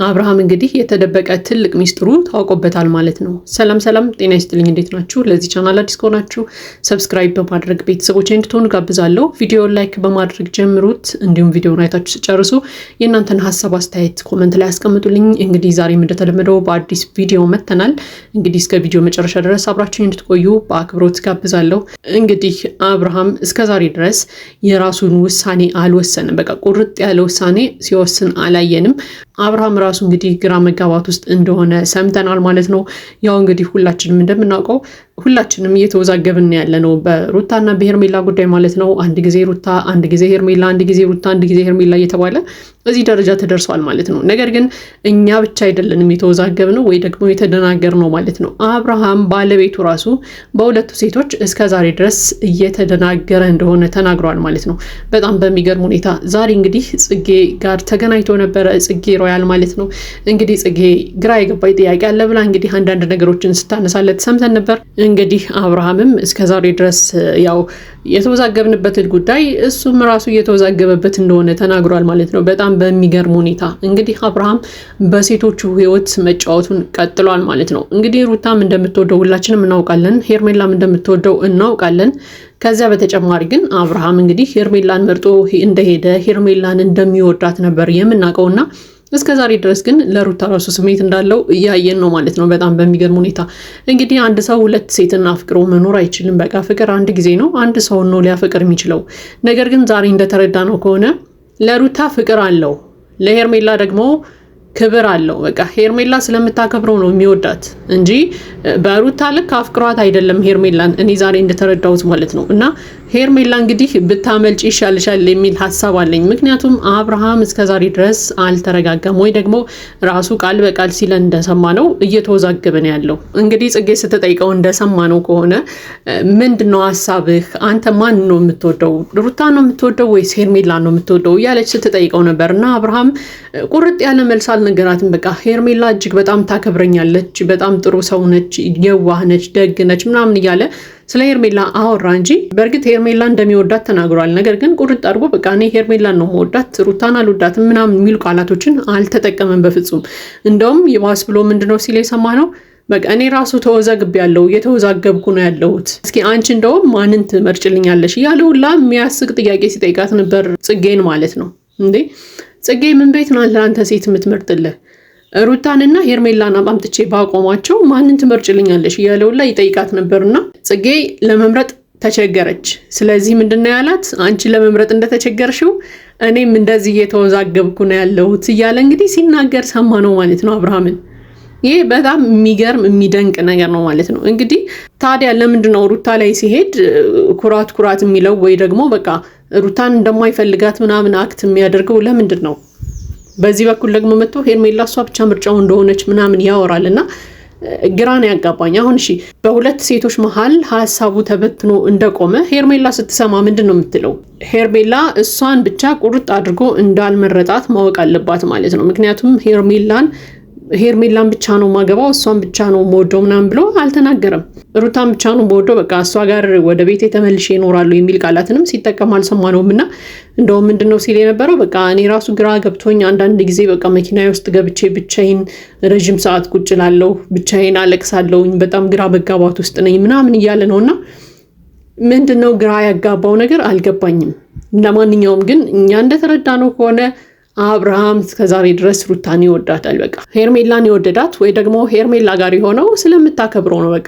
አብርሃም እንግዲህ የተደበቀ ትልቅ ሚስጥሩ ታውቆበታል ማለት ነው። ሰላም ጤና ይስጥልኝ፣ እንዴት ናችሁ? ለዚህ ቻናል አዲስ ከሆናችሁ ሰብስክራይብ በማድረግ ቤተሰቦች እንድትሆኑ ጋብዛለሁ። ቪዲዮውን ላይክ በማድረግ ጀምሩት። እንዲሁም ቪዲዮውን አይታችሁ ሲጨርሱ የእናንተን ሀሳብ አስተያየት ኮመንት ላይ አስቀምጡልኝ። እንግዲህ ዛሬም እንደተለመደው በአዲስ ቪዲዮ መተናል። እንግዲህ እስከ ቪዲዮ መጨረሻ ድረስ አብራችሁ እንድትቆዩ በአክብሮት ጋብዛለሁ። እንግዲህ አብርሃም እስከዛሬ ድረስ የራሱን ውሳኔ አልወሰንም። በቃ ቁርጥ ያለ ውሳኔ ሲወስን አላየንም። አብርሃም ራሱ እንግዲህ ግራ መጋባት ውስጥ እንደሆነ ሰምተናል ማለት ነው። ያው እንግዲህ ሁላችንም እንደምናውቀው ሁላችንም እየተወዛገብን ያለ ነው በሩታና በሄርሜላ ጉዳይ ማለት ነው። አንድ ጊዜ ሩታ፣ አንድ ጊዜ ሄርሜላ፣ አንድ ጊዜ ሩታ፣ አንድ ጊዜ ሄርሜላ እየተባለ እዚህ ደረጃ ተደርሷል ማለት ነው። ነገር ግን እኛ ብቻ አይደለንም የተወዛገብነው ወይ ደግሞ የተደናገርነው ማለት ነው። አብርሃም ባለቤቱ ራሱ በሁለቱ ሴቶች እስከዛሬ ድረስ እየተደናገረ እንደሆነ ተናግሯል ማለት ነው። በጣም በሚገርም ሁኔታ ዛሬ እንግዲህ ጽጌ ጋር ተገናኝቶ ነበረ። ጽጌ ሮያል ማለት ነው። እንግዲህ ጽጌ ግራ የገባኝ ጥያቄ አለ ብላ እንግዲህ አንዳንድ ነገሮችን ስታነሳለት ሰምተን ነበር። እንግዲህ አብርሃምም እስከዛሬ ድረስ ያው የተወዛገብንበትን ጉዳይ እሱም ራሱ እየተወዛገበበት እንደሆነ ተናግሯል ማለት ነው። በጣም በሚገርም ሁኔታ እንግዲህ አብርሃም በሴቶቹ ሕይወት መጫወቱን ቀጥሏል ማለት ነው። እንግዲህ ሩታም እንደምትወደው ሁላችንም እናውቃለን፣ ሄርሜላም እንደምትወደው እናውቃለን። ከዚያ በተጨማሪ ግን አብርሃም እንግዲህ ሄርሜላን መርጦ እንደሄደ ሄርሜላን እንደሚወዳት ነበር የምናውቀውና እስከ ዛሬ ድረስ ግን ለሩታ ራሱ ስሜት እንዳለው እያየን ነው ማለት ነው። በጣም በሚገርም ሁኔታ እንግዲህ አንድ ሰው ሁለት ሴትን አፍቅሮ መኖር አይችልም። በቃ ፍቅር አንድ ጊዜ ነው፣ አንድ ሰው ነው ሊያፈቅር የሚችለው። ነገር ግን ዛሬ እንደተረዳ ነው ከሆነ ለሩታ ፍቅር አለው፣ ለሄርሜላ ደግሞ ክብር አለው። በቃ ሄርሜላ ስለምታከብረው ነው የሚወዳት እንጂ በሩታ ልክ አፍቅሯት አይደለም ሄርሜላን፣ እኔ ዛሬ እንደተረዳሁት ማለት ነው። እና ሄርሜላ እንግዲህ ብታመልጭ ይሻልሻል የሚል ሀሳብ አለኝ። ምክንያቱም አብርሃም እስከዛሬ ድረስ አልተረጋጋም፣ ወይ ደግሞ ራሱ ቃል በቃል ሲለን እንደሰማ ነው እየተወዛገበ ነው ያለው። እንግዲህ ጽጌ ስትጠይቀው እንደሰማ ነው ከሆነ ምንድነው ሀሳብህ? አንተ ማን ነው የምትወደው? ሩታ ነው የምትወደው ወይስ ሄርሜላ ነው የምትወደው እያለች ስትጠይቀው ነበር። እና አብርሃም ቁርጥ ያለ መልስ አልነገራትም። በቃ ሄርሜላ እጅግ በጣም ታከብረኛለች፣ በጣም ጥሩ ሰው ነች፣ የዋህ ነች፣ ደግ ነች ምናምን እያለ ስለ ሄርሜላ አወራ እንጂ በእርግጥ ሄርሜላ እንደሚወዳት ተናግሯል። ነገር ግን ቁርጥ አድርጎ በቃ እኔ ሄርሜላን ነው የምወዳት ሩታን አልወዳትም ምናምን የሚሉ ቃላቶችን አልተጠቀመም በፍጹም። እንደውም ይባስ ብሎ ምንድነው ሲል የሰማ ነው በቃ እኔ ራሱ ተወዛግቤያለሁ፣ እየተወዛገብኩ ነው ያለሁት። እስኪ አንቺ እንደውም ማንን ትመርጭልኛለሽ እያለ ሁላ የሚያስቅ ጥያቄ ሲጠይቃት ነበር ጽጌን ማለት ነው። እንዴ ጽጌ ምን ቤት ነው ለአንተ ሴት የምትመርጥልህ? ሩታንና ሄርሜላን አምጥቼ ባቆማቸው ማንን ትመርጭልኛለሽ እያለ ሁላ ይጠይቃት ነበርና ጽጌ ለመምረጥ ተቸገረች። ስለዚህ ምንድነው ያላት? አንቺ ለመምረጥ እንደተቸገርሽው እኔም እንደዚህ እየተወዛገብኩ ነው ያለሁት እያለ እንግዲህ ሲናገር ሰማ ነው ማለት ነው አብርሃምን። ይሄ በጣም የሚገርም የሚደንቅ ነገር ነው ማለት ነው። እንግዲህ ታዲያ ለምንድነው ሩታ ላይ ሲሄድ ኩራት የሚለው ወይ ደግሞ በቃ ሩታን እንደማይፈልጋት ምናምን አክት የሚያደርገው ለምንድን ነው? በዚህ በኩል ደግሞ መጥቶ ሄርሜላ እሷ ብቻ ምርጫው እንደሆነች ምናምን ያወራልና ግራን ያጋባኝ። አሁን እሺ በሁለት ሴቶች መሃል ሀሳቡ ተበትኖ እንደቆመ ሄርሜላ ስትሰማ ምንድን ነው የምትለው? ሄርሜላ እሷን ብቻ ቁርጥ አድርጎ እንዳልመረጣት ማወቅ አለባት ማለት ነው። ምክንያቱም ሄርሜላን ብቻ ነው ማገባው፣ እሷን ብቻ ነው መወደው ምናምን ብሎ አልተናገረም። ሩታን ብቻ ነው መወደው፣ በቃ እሷ ጋር ወደ ቤት ተመልሼ ይኖራሉ የሚል ቃላትንም ሲጠቀም አልሰማነውም። እና እንደውም ምንድነው ሲል የነበረው በቃ እኔ ራሱ ግራ ገብቶኝ አንዳንድ ጊዜ በቃ መኪናዬ ውስጥ ገብቼ ብቻዬን ረዥም ሰዓት ቁጭ እላለሁ፣ ብቻዬን አለቅሳለሁኝ፣ በጣም ግራ መጋባት ውስጥ ነኝ ምናምን እያለ ነው። እና ምንድነው ግራ ያጋባው ነገር አልገባኝም። ለማንኛውም ግን እኛ እንደተረዳ ነው ከሆነ አብርሃም እስከዛሬ ድረስ ሩታን ይወዳታል። በቃ ሄርሜላን ይወደዳት ወይ ደግሞ ሄርሜላ ጋር የሆነው ስለምታከብረው ነው። በቃ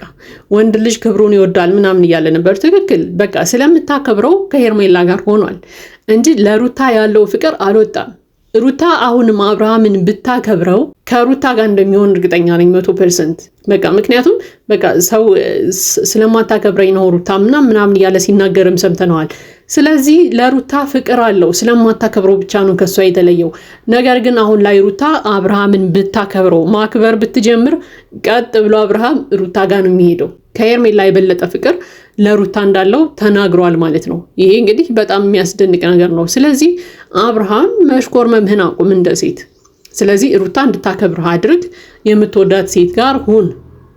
ወንድ ልጅ ክብሩን ይወዳል ምናምን እያለ ነበር። ትክክል። በቃ ስለምታከብረው ከሄርሜላ ጋር ሆኗል እንጂ ለሩታ ያለው ፍቅር አልወጣም። ሩታ አሁንም አብርሃምን ብታከብረው ከሩታ ጋር እንደሚሆን እርግጠኛ ነኝ 100%። በቃ ምክንያቱም በቃ ሰው ስለማታከብረኝ ነው ሩታ ምናምን እያለ ሲናገርም ሰምተነዋል። ስለዚህ ለሩታ ፍቅር አለው፣ ስለማታከብረው ብቻ ነው ከሷ የተለየው። ነገር ግን አሁን ላይ ሩታ አብርሃምን ብታከብረው ማክበር ብትጀምር ቀጥ ብሎ አብርሃም ሩታ ጋር ነው የሚሄደው። ከሄርሜላ የበለጠ ፍቅር ለሩታ እንዳለው ተናግሯል ማለት ነው። ይሄ እንግዲህ በጣም የሚያስደንቅ ነገር ነው። ስለዚህ አብርሃም መሽኮርመምህን አቁም እንደ ሴት። ስለዚህ ሩታ እንድታከብርህ አድርግ፣ የምትወዳት ሴት ጋር ሁን።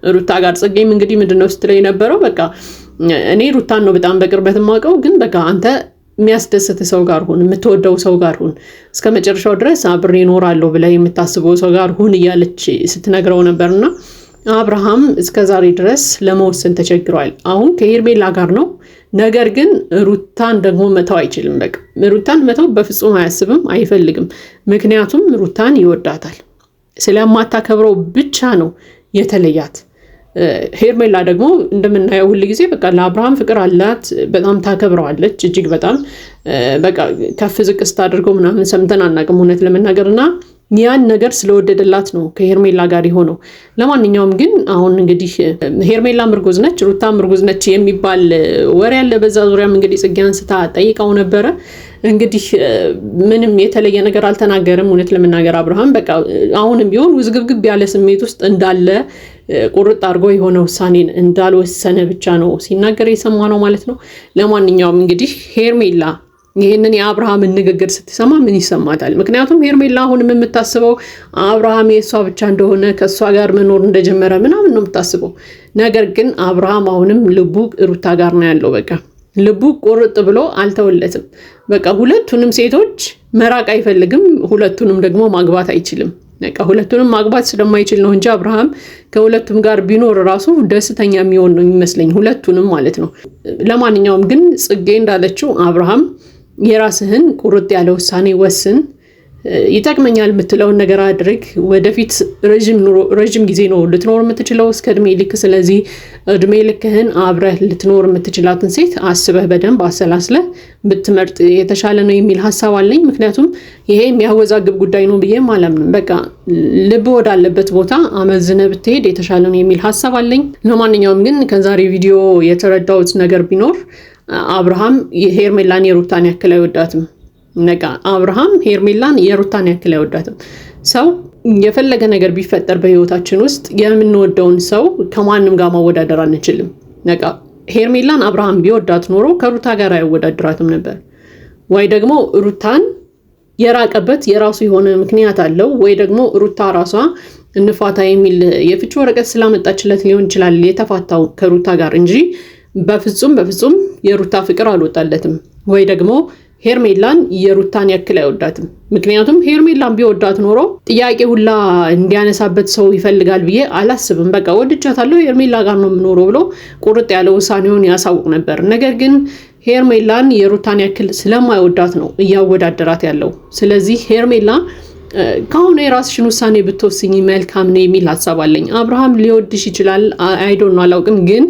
ሩታ ጋር ጽጌም እንግዲህ ምንድነው ስትለው የነበረው በቃ እኔ ሩታን ነው በጣም በቅርበት የማውቀው፣ ግን በቃ አንተ የሚያስደስት ሰው ጋር ሁን፣ የምትወደው ሰው ጋር ሁን፣ እስከ መጨረሻው ድረስ አብሬ እኖራለሁ ብላ የምታስበው ሰው ጋር ሁን እያለች ስትነግረው ነበርና አብርሃም እስከዛሬ ድረስ ለመወሰን ተቸግሯል። አሁን ከሄርሜላ ጋር ነው፣ ነገር ግን ሩታን ደግሞ መተው አይችልም። በቃ ሩታን መተው በፍጹም አያስብም፣ አይፈልግም። ምክንያቱም ሩታን ይወዳታል። ስለማታከብረው ብቻ ነው የተለያት። ሄርሜላ ደግሞ እንደምናየው ሁሉ ጊዜ በቃ ለአብርሃም ፍቅር አላት፣ በጣም ታከብረዋለች። እጅግ በጣም በቃ ከፍ ዝቅ ስታደርገው ምናምን ሰምተን አናውቅም እውነት ለመናገርና ያን ነገር ስለወደደላት ነው ከሄርሜላ ጋር የሆነው። ለማንኛውም ግን አሁን እንግዲህ ሄርሜላ ምርጉዝ ነች፣ ሩታ ምርጉዝ ነች የሚባል ወሬ ያለ። በዛ ዙሪያም እንግዲህ ጽጌ አንስታ ጠይቀው ነበረ። እንግዲህ ምንም የተለየ ነገር አልተናገርም እውነት ለመናገር አብርሃም በቃ አሁንም ቢሆን ውዝግብግብ ያለ ስሜት ውስጥ እንዳለ ቁርጥ አድርጎ የሆነ ውሳኔን እንዳልወሰነ ብቻ ነው ሲናገር የሰማ ነው ማለት ነው። ለማንኛውም እንግዲህ ሄርሜላ ይህንን የአብርሃምን ንግግር ስትሰማ ምን ይሰማታል? ምክንያቱም ሄርሜላ አሁንም የምታስበው አብርሃም የእሷ ብቻ እንደሆነ ከእሷ ጋር መኖር እንደጀመረ ምናምን ነው የምታስበው። ነገር ግን አብርሃም አሁንም ልቡ ሩታ ጋር ነው ያለው። በቃ ልቡ ቁርጥ ብሎ አልተወለትም። በቃ ሁለቱንም ሴቶች መራቅ አይፈልግም፣ ሁለቱንም ደግሞ ማግባት አይችልም። በቃ ሁለቱንም ማግባት ስለማይችል ነው እንጂ አብርሃም ከሁለቱም ጋር ቢኖር ራሱ ደስተኛ የሚሆን ነው የሚመስለኝ፣ ሁለቱንም ማለት ነው። ለማንኛውም ግን ጽጌ እንዳለችው አብርሃም የራስህን ቁርጥ ያለ ውሳኔ ወስን፣ ይጠቅመኛል የምትለውን ነገር አድርግ። ወደፊት ረዥም ጊዜ ነው ልትኖር የምትችለው እስከ እድሜ ልክ። ስለዚህ እድሜ ልክህን አብረህ ልትኖር የምትችላትን ሴት አስበህ በደንብ አሰላስለህ ብትመርጥ የተሻለ ነው የሚል ሀሳብ አለኝ። ምክንያቱም ይሄ የሚያወዛግብ ጉዳይ ነው ብዬም አላምንም። በቃ ልብ ወዳለበት ቦታ አመዝነህ ብትሄድ የተሻለ ነው የሚል ሀሳብ አለኝ። ለማንኛውም ግን ከዛሬ ቪዲዮ የተረዳሁት ነገር ቢኖር አብርሃም ሄርሜላን የሩታን ያክል አይወዳትም። ነቃ አብርሃም ሄርሜላን የሩታን ያክል አይወዳትም። ሰው የፈለገ ነገር ቢፈጠር በህይወታችን ውስጥ የምንወደውን ሰው ከማንም ጋር ማወዳደር አንችልም። ነቃ ሄርሜላን አብርሃም ቢወዳት ኖሮ ከሩታ ጋር አይወዳደራትም ነበር። ወይ ደግሞ ሩታን የራቀበት የራሱ የሆነ ምክንያት አለው፣ ወይ ደግሞ ሩታ ራሷ እንፋታ የሚል የፍቺ ወረቀት ስላመጣችለት ሊሆን ይችላል የተፋታው ከሩታ ጋር እንጂ በፍጹም የሩታ ፍቅር አልወጣለትም። ወይ ደግሞ ሄርሜላን የሩታን ያክል አይወዳትም። ምክንያቱም ሄርሜላን ቢወዳት ኖሮ ጥያቄ ሁላ እንዲያነሳበት ሰው ይፈልጋል ብዬ አላስብም። በቃ ወድጃታለሁ ሄርሜላ ጋር ነው የምኖረው ብሎ ቁርጥ ያለ ውሳኔውን ያሳውቅ ነበር። ነገር ግን ሄርሜላን የሩታን ያክል ስለማይወዳት ነው እያወዳደራት ያለው። ስለዚህ ሄርሜላ ከአሁኑ የራስሽን ውሳኔ ብትወስኝ መልካም ነው የሚል ሀሳብ አለኝ። አብርሃም ሊወድሽ ይችላል፣ አይዶን አላውቅም፣ ግን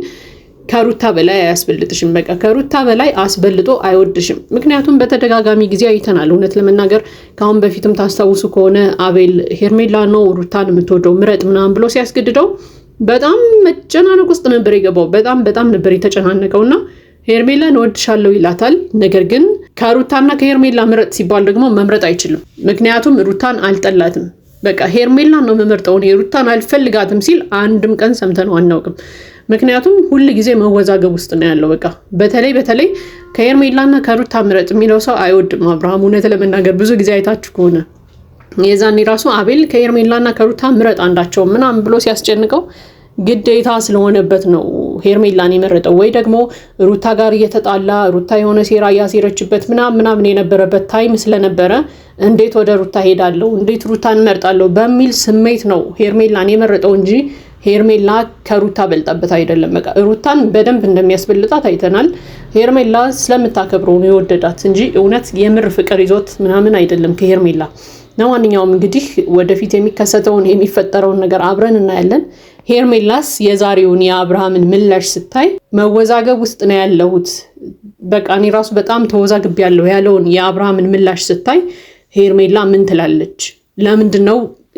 ከሩታ በላይ አያስበልጥሽም። በቃ ከሩታ በላይ አስበልጦ አይወድሽም። ምክንያቱም በተደጋጋሚ ጊዜ አይተናል። እውነት ለመናገር ካሁን በፊትም ታስታውሱ ከሆነ አቤል ሄርሜላ ነው ሩታን የምትወደው ምረጥ ምናምን ብሎ ሲያስገድደው በጣም መጨናነቅ ውስጥ ነበር የገባው። በጣም ነበር የተጨናነቀውና ሄርሜላን እወድሻለሁ ይላታል። ነገር ግን ከሩታና ከሄርሜላ ምረጥ ሲባል ደግሞ መምረጥ አይችልም። ምክንያቱም ሩታን አልጠላትም። በቃ ሄርሜላን ነው የምመርጠው ሩታን አልፈልጋትም ሲል አንድም ቀን ሰምተነው አናውቅም። ምክንያቱም ሁል ጊዜ መወዛገብ ውስጥ ነው ያለው። በቃ በተለይ ከሄርሜላና ከሩታ ምረጥ የሚለው ሰው አይወድም አብርሃም። እውነት ለመናገር ብዙ ጊዜ አይታችሁ ከሆነ የዛኔ ራሱ አቤል ከሄርሜላና ከሩታ ምረጥ አንዳቸው ምናምን ብሎ ሲያስጨንቀው ግዴታ ስለሆነበት ነው ሄርሜላን የመረጠው። ወይ ደግሞ ሩታ ጋር እየተጣላ ሩታ የሆነ ሴራ ያሴረችበት ምናምን የነበረበት ታይም ስለነበረ እንዴት ወደ ሩታ ሄዳለሁ፣ እንዴት ሩታን መርጣለሁ በሚል ስሜት ነው ሄርሜላን የመረጠው እንጂ ሄርሜላ ከሩታ በልጣበት አይደለም። በቃ ሩታን በደንብ እንደሚያስበልጣት አይተናል። ሄርሜላ ስለምታከብረው ነው የወደዳት እንጂ እውነት የምር ፍቅር ይዞት ምናምን አይደለም ከሄርሜላ። ለማንኛውም እንግዲህ ወደፊት የሚከሰተውን የሚፈጠረውን ነገር አብረን እናያለን። ሄርሜላስ የዛሬውን የአብርሃምን ምላሽ ስታይ መወዛገብ ውስጥ ነው ያለሁት፣ በቃ እኔ ራሱ በጣም ተወዛግብ ያለው ያለውን የአብርሃምን ምላሽ ስታይ ሄርሜላ ምን ትላለች? ለምንድን ነው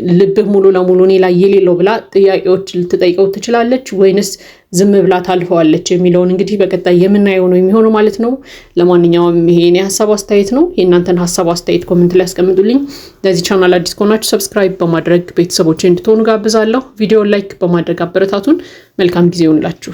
ልብህ ሙሉ ለሙሉ እኔ ላይ የሌለው ብላ ጥያቄዎች ልትጠይቀው ትችላለች ወይንስ ዝም ብላ ታልፈዋለች የሚለውን እንግዲህ በቀጣይ የምናየው ነው የሚሆነው ማለት ነው። ለማንኛውም ይሄ የኔ ሀሳብ አስተያየት ነው። የእናንተን ሀሳብ አስተያየት ኮሜንት ላይ አስቀምጡልኝ። ለዚህ ቻናል አዲስ ከሆናችሁ ሰብስክራይብ በማድረግ ቤተሰቦች እንድትሆኑ ጋብዛለሁ። ቪዲዮ ላይክ በማድረግ አበረታቱን። መልካም ጊዜ ይሁንላችሁ።